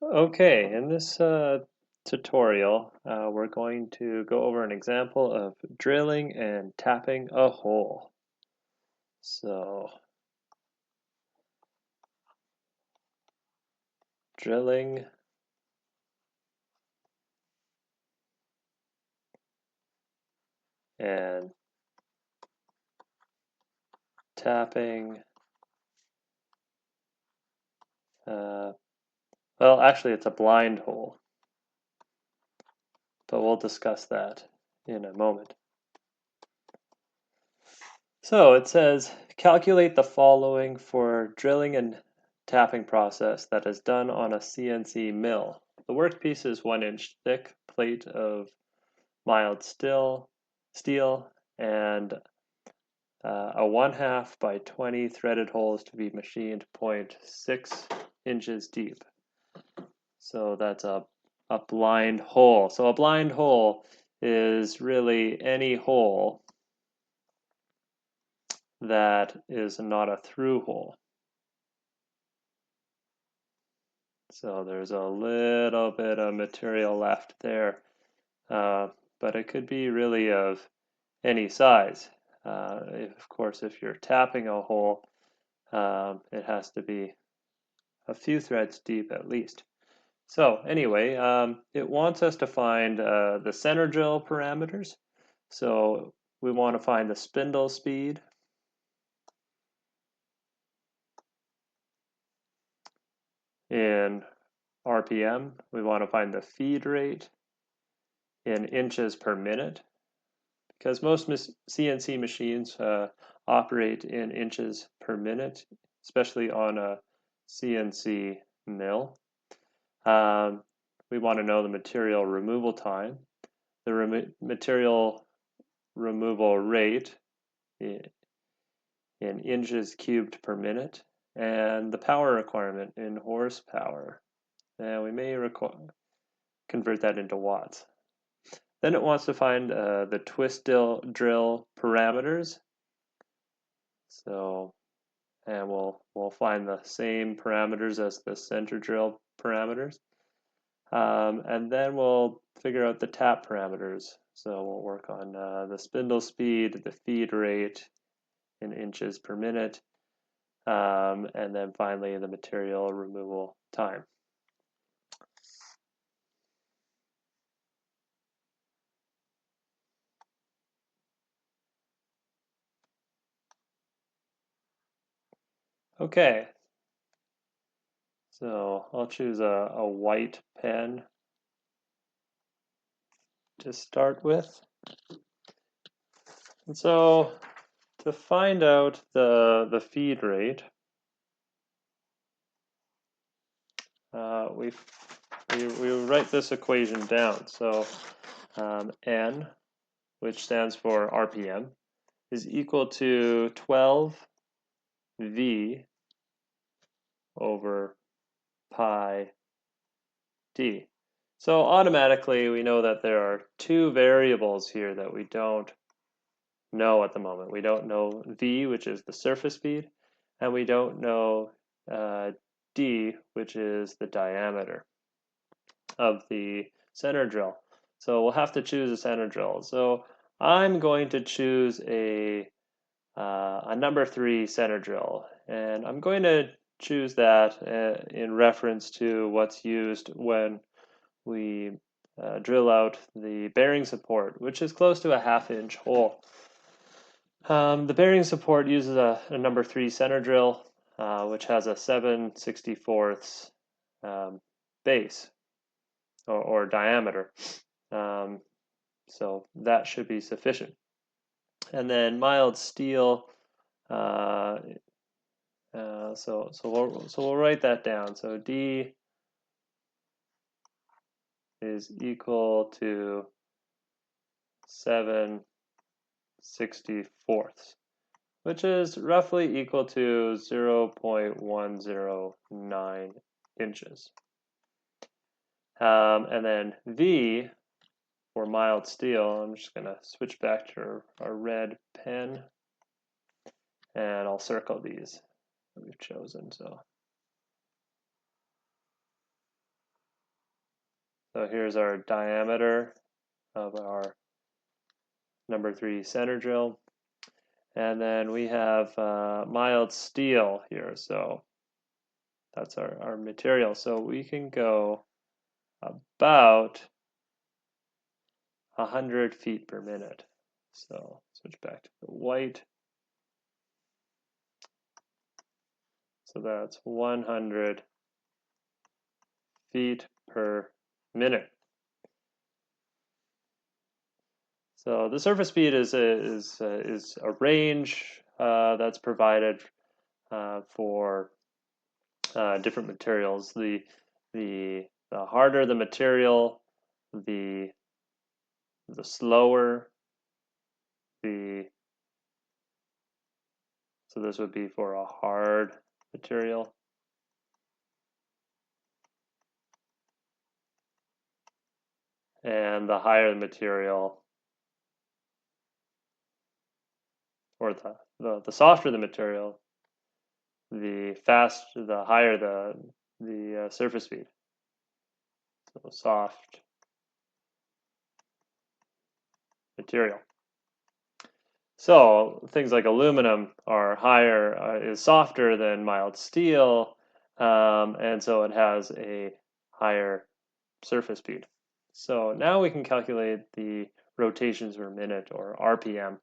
Okay, in this tutorial, we're going to go over an example of drilling and tapping a hole. So, drilling and tapping. Uh, well, actually, it's a blind hole, but we'll discuss that in a moment. So it says, calculate the following for drilling and tapping process that is done on a CNC mill. The workpiece is 1-inch thick plate of mild steel and a 1/2 by 20 threaded holes to be machined 0.6 inches deep. So that's a blind hole. So a blind hole is really any hole that is not a through hole. So there's a little bit of material left there, but it could be really of any size. Of course, if you're tapping a hole, it has to be a few threads deep at least. So anyway, it wants us to find the center drill parameters. So we want to find the spindle speed. In RPM, we want to find the feed rate in inches per minute, because most CNC machines operate in inches per minute, especially on a CNC mill. We want to know the material removal time, the material removal rate in inches cubed per minute, and the power requirement in horsepower. And we may convert that into watts. Then it wants to find the twist drill parameters. So, and we'll find the same parameters as the center drill parameters. And then we'll figure out the tap parameters. So we'll work on the spindle speed, the feed rate in inches per minute, and then finally the material removal time. Okay, so I'll choose a white pen to start with. And so to find out the feed rate, we write this equation down. So N, which stands for RPM, is equal to 12V over pi d. So automatically we know that there are two variables here that we don't know at the moment. We don't know V, which is the surface speed, and we don't know d, which is the diameter of the center drill. So we'll have to choose a center drill. So I'm going to choose a number 3 center drill, and I'm going to choose that in reference to what's used when we drill out the bearing support, which is close to a 1/2 inch hole. The bearing support uses a number 3 center drill, which has a 7/64 base or diameter. So that should be sufficient. And then mild steel. So we'll write that down. So D is equal to 7/64, which is roughly equal to 0.109 inches. And then V for mild steel, I'm just going to switch back to our red pen, and I'll circle these that we've chosen. So So here's our diameter of our number 3 center drill. And then we have mild steel here, so that's our material. So we can go about 100 feet per minute. So switch back to the white. So that's 100 feet per minute. So the surface speed is a range that's provided for different materials. The harder the material, the slower the. So this would be for a hard material. And the higher the material, or the softer the material, the higher the surface speed. So soft material. So things like aluminum are is softer than mild steel, and so it has a higher surface speed. So now we can calculate the rotations per minute, or RPM.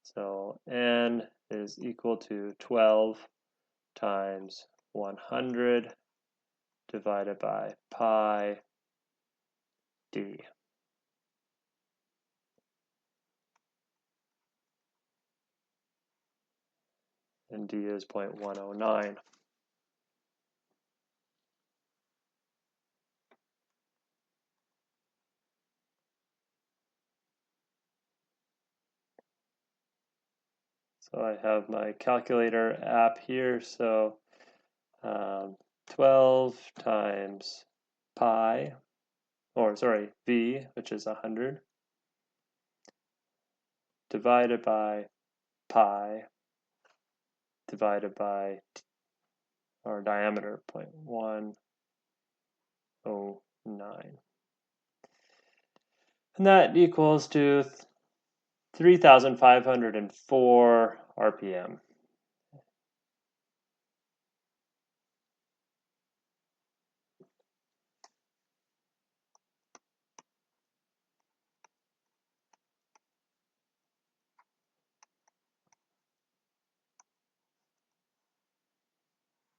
So N is equal to 12 times 100 divided by pi d. And d is 0.109. So I have my calculator app here. So 12 times pi, v, which is 100, divided by pi, divided by our diameter, 0.109. And that equals to 3,504 RPM.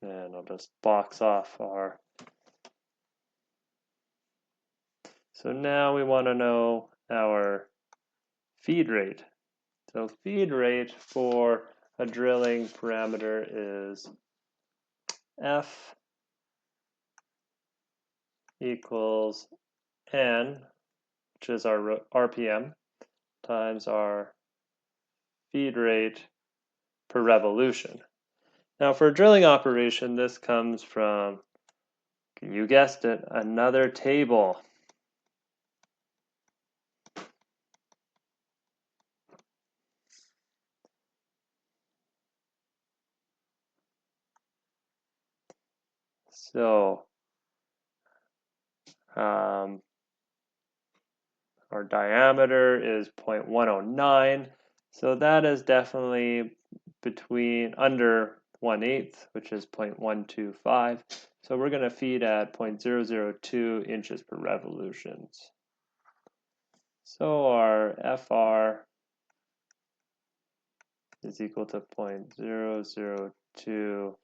And I'll just box off our. So now we want to know our feed rate. So feed rate for a drilling parameter is F equals N, which is our RPM, times our feed rate per revolution. Now for a drilling operation, this comes from, you guessed it, another table. So our diameter is 0.109, so that is definitely under 1/8, which is 0.125. So we're going to feed at 0.002 inches per revolutions. So our FR is equal to 0.002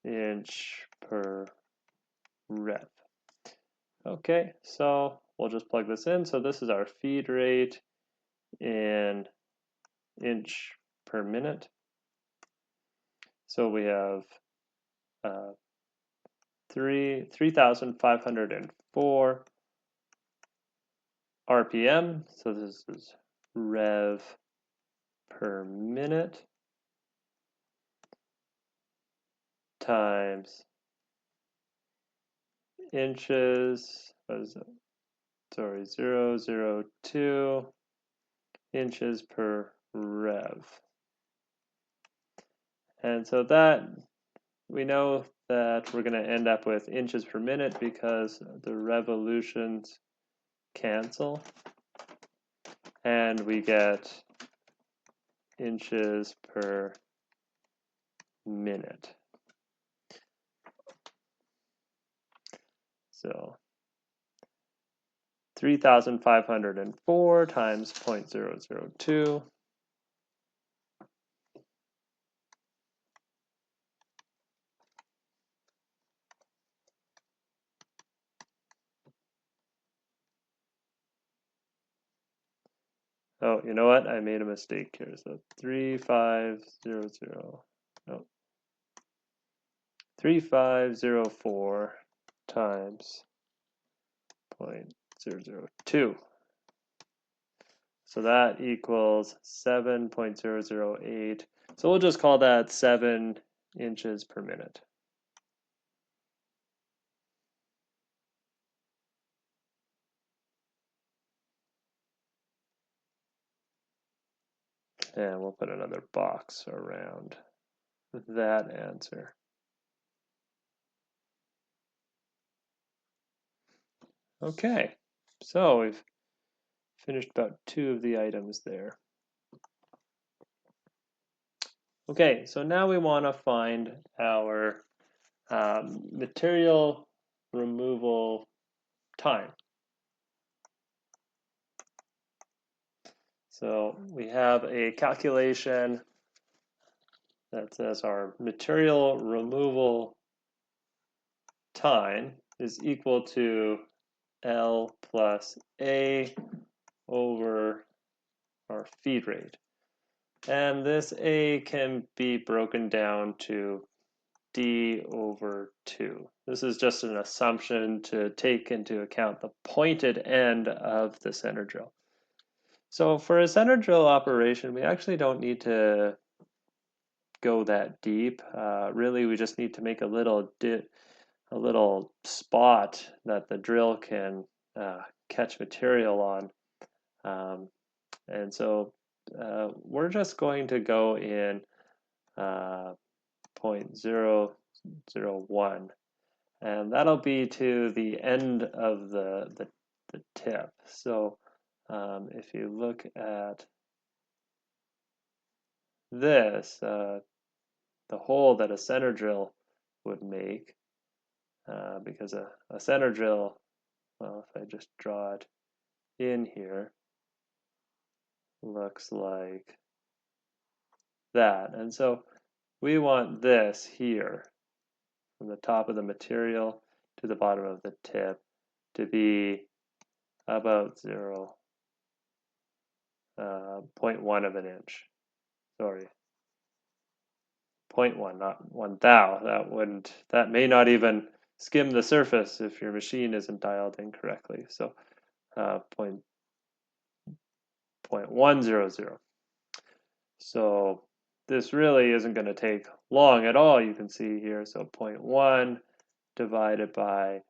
inch per rev. Okay, so we'll just plug this in. So this is our feed rate in inch per minute. So we have 3,504 RPM. So this is rev per minute times inches. What is it? Sorry, 0.002 inches per rev. And so that we know that we're going to end up with inches per minute because the revolutions cancel, and we get inches per minute. So 3,504 times 0.002. Oh, you know what? I made a mistake here. So 3500, no, 3504 times 0.002. So that equals 7.008. So we'll just call that 7 inches per minute. And we'll put another box around that answer. Okay, so we've finished about 2 of the items there. Okay, so now we want to find our material removal time. So we have a calculation that says our material removal time is equal to L plus A over our feed rate. And this A can be broken down to D over 2. This is just an assumption to take into account the pointed end of the center drill. So for a center drill operation, we actually don't need to go that deep. Really, we just need to make a little spot that the drill can catch material on. And so we're just going to go in 0.001, and that'll be to the end of the tip. So if you look at this, the hole that a center drill would make, because a center drill, well, if I just draw it in here, looks like that. And so we want this here, from the top of the material to the bottom of the tip, to be about 0.1 of an inch. Sorry, 0.1, not 1/1000. That may not even skim the surface if your machine isn't dialed in correctly. So 0.100. So this really isn't going to take long at all, you can see here. So 0.1 divided by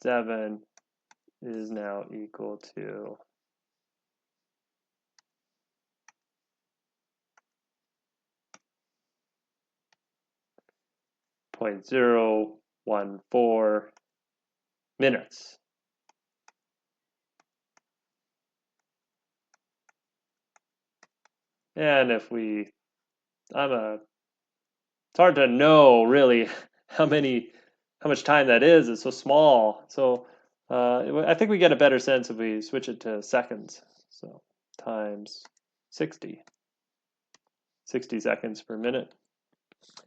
7 is now equal to 0.014 minutes. And if we, it's hard to know really how much time that is. It's so small. So I think we get a better sense if we switch it to seconds. So times 60 seconds per minute.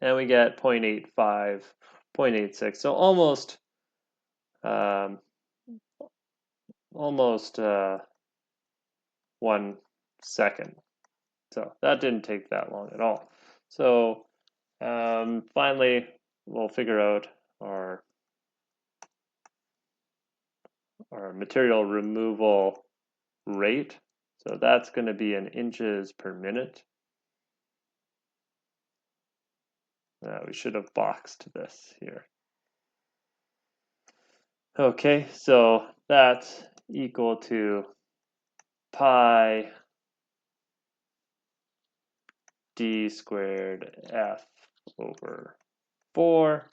And we get 0.85, 0.86. So almost 1 second. So that didn't take that long at all. So finally, we'll figure out our material removal rate. So that's going to be in inches per minute. We should have boxed this here. Okay, so that's equal to pi d squared f over 4.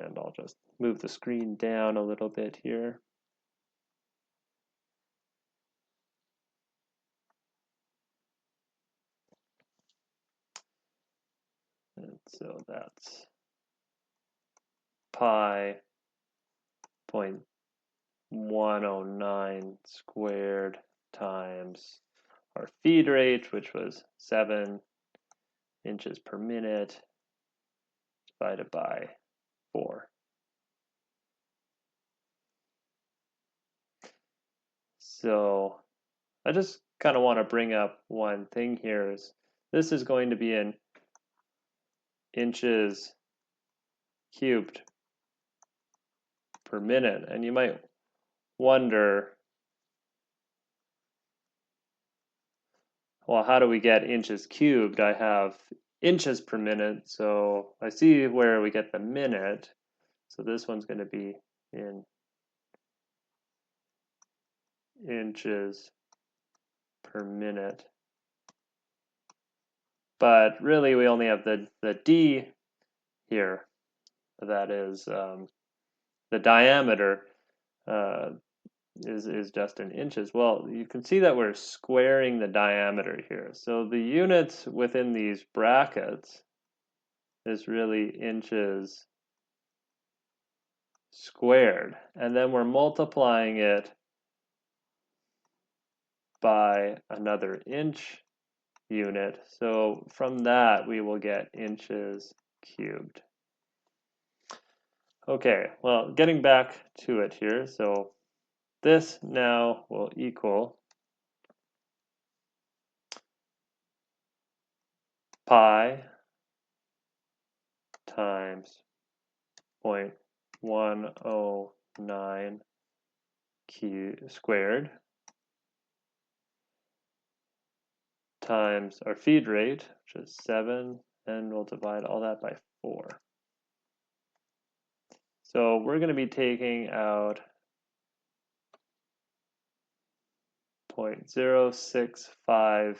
And I'll just move the screen down a little bit here. And so that's pi 0.109 squared times our feed rate, which was 7 inches per minute, divided by 4. So I just kind of want to bring up one thing here is this is going to be in inches cubed per minute. And you might wonder, well, how do we get inches cubed? I have inches per minute, so I see where we get the minute. So this one's going to be in inches per minute. But really, we only have the d here. That is the diameter is just in inches. Well, you can see that we're squaring the diameter here. So the units within these brackets is really inches squared. And then we're multiplying it by another inch unit. So from that, we will get inches cubed. Okay, well, getting back to it here. So this now will equal pi times 0.109 squared times our feed rate, which is 7, and we'll divide all that by 4. So we're going to be taking out 0.065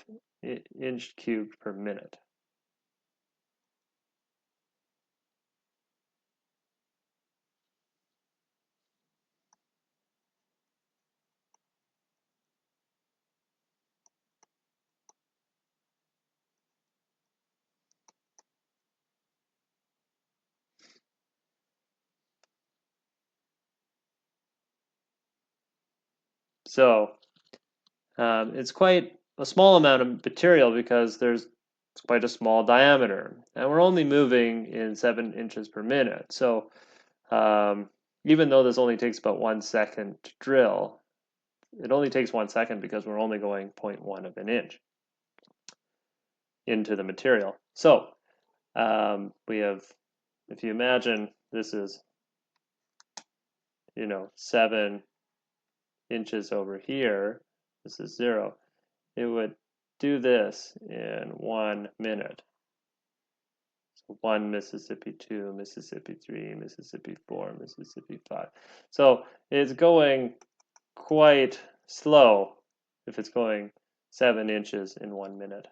inch cubed per minute. So it's quite a small amount of material because there's quite a small diameter, and we're only moving in 7 inches per minute. So even though this only takes about 1 second to drill, it only takes 1 second because we're only going 0.1 of an inch into the material. So we have, if you imagine this is, 7 inches over here, this is 0, it would do this in 1 minute. So 1 Mississippi, 2 Mississippi, 3 Mississippi, 4 Mississippi, 5. So it's going quite slow if it's going 7 inches in 1 minute.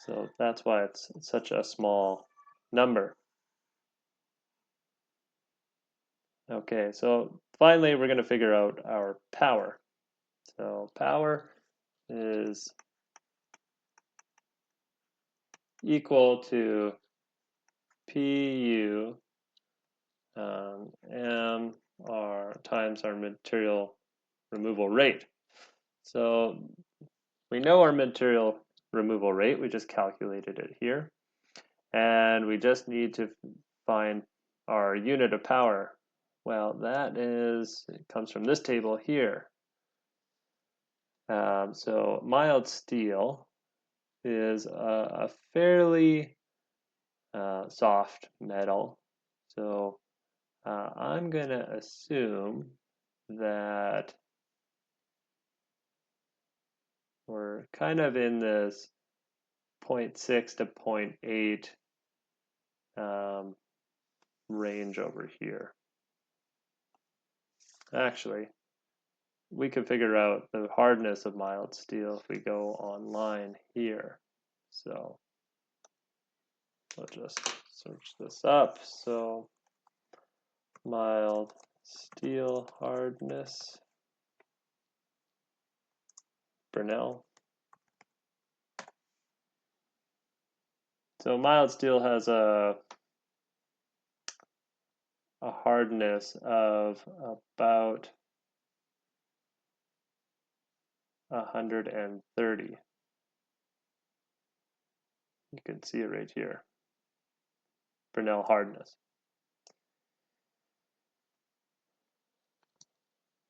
So that's why it's such a small number. Okay, so finally we're going to figure out our power. So power is equal to PU MR times our material removal rate. So we know our material removal rate, we just calculated it here. And we just need to find our unit of power. Well, it comes from this table here. So mild steel is a fairly soft metal. So I'm going to assume that we're kind of in this 0.6 to 0.8 range over here. Actually, we can figure out the hardness of mild steel if we go online here. So we'll just search this up. So mild steel hardness, Bernal. So mild steel has a hardness of about 130. You can see it right here, Bernal hardness.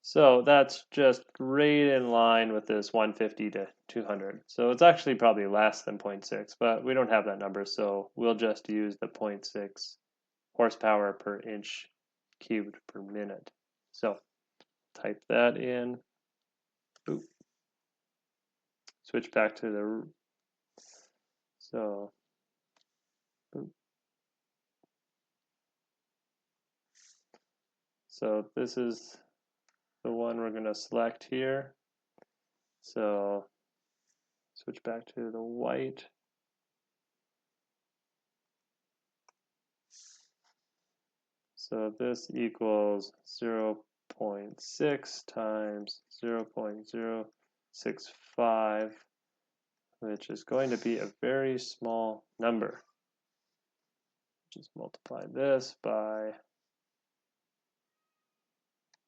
So that's just right in line with this 150 to 200. So it's actually probably less than 0.6, but we don't have that number, so we'll just use the 0.6 horsepower per inch cubed per minute. So type that in. Oop. Switch back to the, so oop. So this is the one we're going to select here. So switch back to the white. So this equals 0.6 times 0.065, which is going to be a very small number. Just multiply this by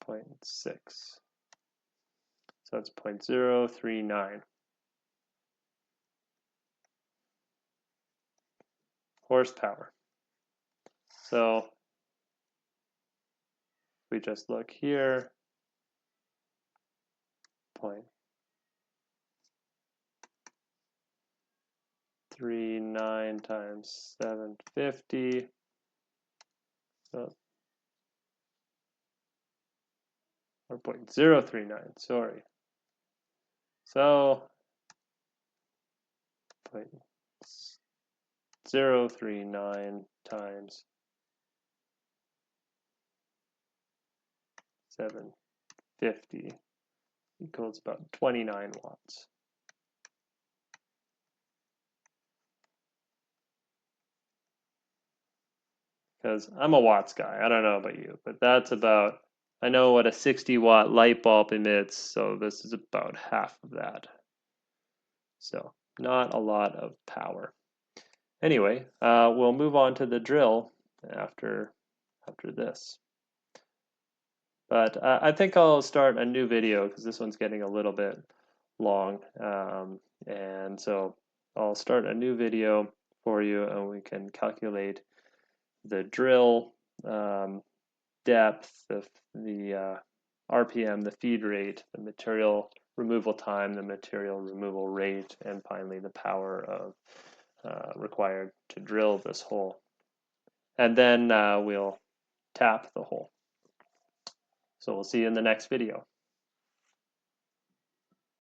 0.6. So that's 0.039 horsepower. So if we just look here, 0.39 times 750. So, or 0.039, sorry. So 0.039 times 750 equals about 29 watts. Because I'm a watts guy, I don't know about you, but that's about, I know what a 60-watt light bulb emits, so this is about half of that. So not a lot of power. Anyway, we'll move on to the drill after this. But I think I'll start a new video because this one's getting a little bit long. And so I'll start a new video for you and we can calculate the drill depth, the RPM, the feed rate, the material removal time, the material removal rate, and finally the power of required to drill this hole. And then we'll tap the hole. So we'll see you in the next video.